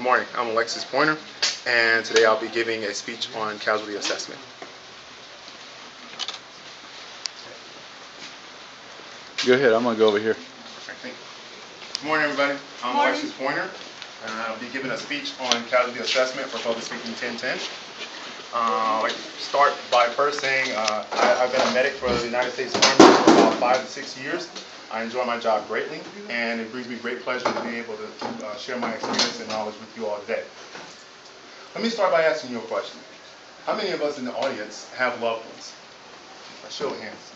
morning. I'm Alexis Pointer, and today I'll be giving a speech on casualty assessment. Go ahead, I'm going to go over here. Thank you. Good morning, everybody. I'm Alexis Pointer, and I'll be giving a speech on casualty assessment for Public Speaking 1010. I'd like to start by first saying I've been a medic for the United States Army for about 5 to 6 years. I enjoy my job greatly, and it brings me great pleasure to be able to share my experience and knowledge with you all today. Let me start by asking you a question. How many of us in the audience have loved ones? A show of hands.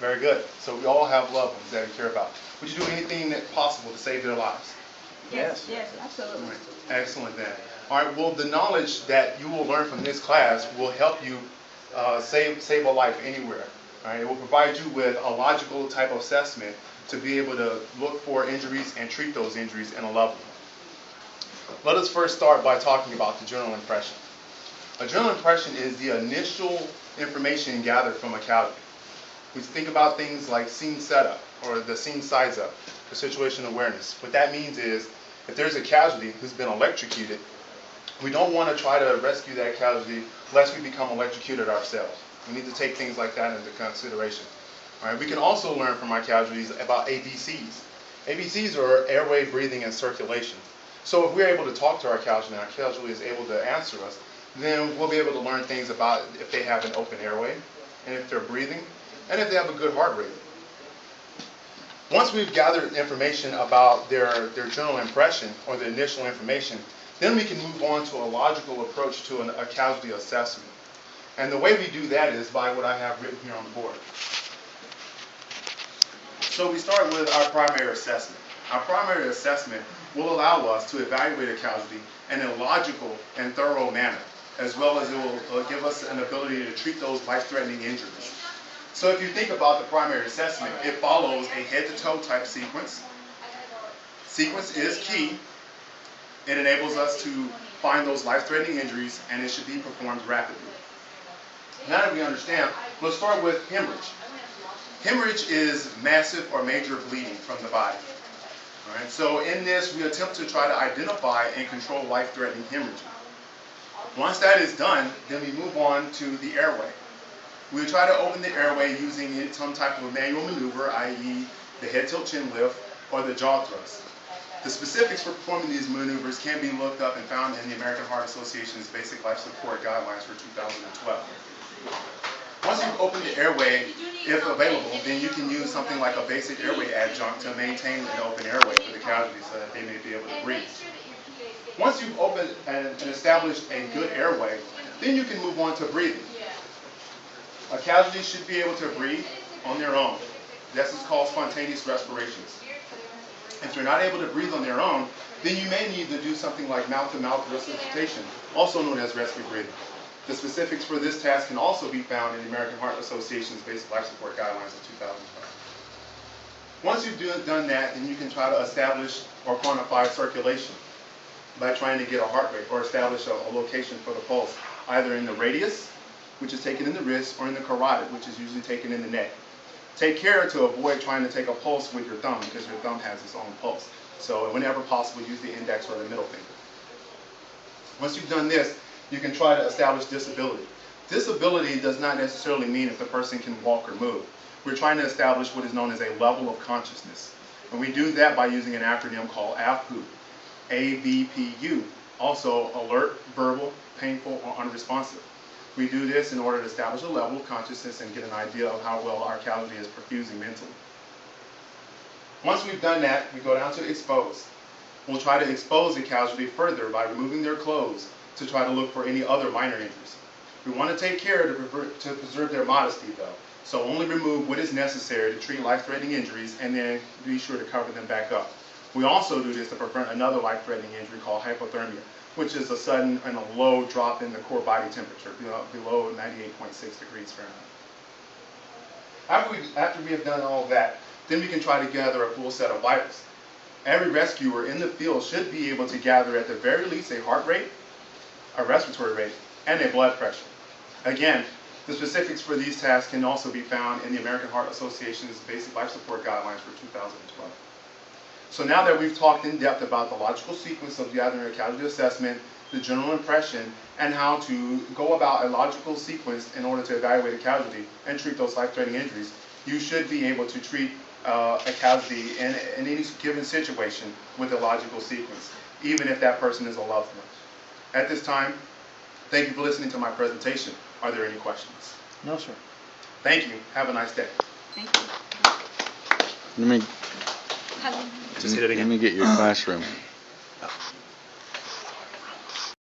Very good. So we all have loved ones that we care about. Would you do anything possible to save their lives? Yes, absolutely. Right. Excellent then. All right, well, the knowledge that you will learn from this class will help you save a life anywhere. All right, it will provide you with a logical type of assessment to be able to look for injuries and treat those injuries in a loved one. Let us first start by talking about the general impression. A general impression is the initial information gathered from a casualty. We think about things like scene setup or the scene size up, or situation awareness. What that means is if there's a casualty who's been electrocuted, we don't want to try to rescue that casualty lest we become electrocuted ourselves. We need to take things like that into consideration. All right, we can also learn from our casualties about ABCs. ABCs are airway, breathing, and circulation. So if we're able to talk to our casualty and our casualty is able to answer us, then we'll be able to learn things about if they have an open airway, and if they're breathing, and if they have a good heart rate. Once we've gathered information about their general impression or the initial information, then we can move on to a logical approach to a casualty assessment. And the way we do that is by what I have written here on the board. So we start with our primary assessment. Our primary assessment will allow us to evaluate a casualty in a logical and thorough manner, as well as it will give us an ability to treat those life-threatening injuries. So if you think about the primary assessment, it follows a head-to-toe type sequence. Sequence is key. It enables us to find those life-threatening injuries, and it should be performed rapidly. Now that we understand, let's start with hemorrhage. Hemorrhage is massive or major bleeding from the body. All right, so in this, we attempt to try to identify and control life-threatening hemorrhage. Once that is done, then we move on to the airway. We try to open the airway using some type of a manual maneuver, i.e. the head tilt chin lift or the jaw thrust. The specifics for performing these maneuvers can be looked up and found in the American Heart Association's Basic Life Support Guidelines for 2012. Once you've opened the airway, if available, then you can use something like a basic airway adjunct to maintain an open airway for the casualty so that they may be able to breathe. Once you've opened and established a good airway, then you can move on to breathing. A casualty should be able to breathe on their own. This is called spontaneous respirations. If they're not able to breathe on their own, then you may need to do something like mouth-to-mouth resuscitation, also known as rescue breathing. The specifics for this task can also be found in the American Heart Association's Basic Life Support Guidelines of 2012. Once you've done that, then you can try to establish or quantify circulation by trying to get a heart rate or establish a location for the pulse, either in the radius, which is taken in the wrist, or in the carotid, which is usually taken in the neck. Take care to avoid trying to take a pulse with your thumb because your thumb has its own pulse. So whenever possible, use the index or the middle finger. Once you've done this, you can try to establish disability. Disability does not necessarily mean if the person can walk or move. We're trying to establish what is known as a level of consciousness. And we do that by using an acronym called AVPU. AVPU, also alert, verbal, painful, or unresponsive. We do this in order to establish a level of consciousness and get an idea of how well our casualty is perfusing mentally. Once we've done that, we go down to expose. We'll try to expose the casualty further by removing their clothes to try to look for any other minor injuries. We want to take care to preserve their modesty though, so only remove what is necessary to treat life-threatening injuries and then be sure to cover them back up. We also do this to prevent another life-threatening injury called hypothermia, which is a sudden and a low drop in the core body temperature, below 98.6 degrees Fahrenheit. After we have done all that, then we can try to gather a full set of vitals. Every rescuer in the field should be able to gather at the very least a heart rate, a respiratory rate, and a blood pressure. Again, the specifics for these tasks can also be found in the American Heart Association's Basic Life Support Guidelines for 2012. So now that we've talked in depth about the logical sequence of gathering a casualty assessment, the general impression, and how to go about a logical sequence in order to evaluate a casualty and treat those life-threatening injuries, you should be able to treat a casualty in any given situation with a logical sequence, even if that person is a loved one. At this time, thank you for listening to my presentation. Are there any questions? No, sir. Thank you. Have a nice day. Thank you. Let me, Have- Just hit it again. let me get your classroom.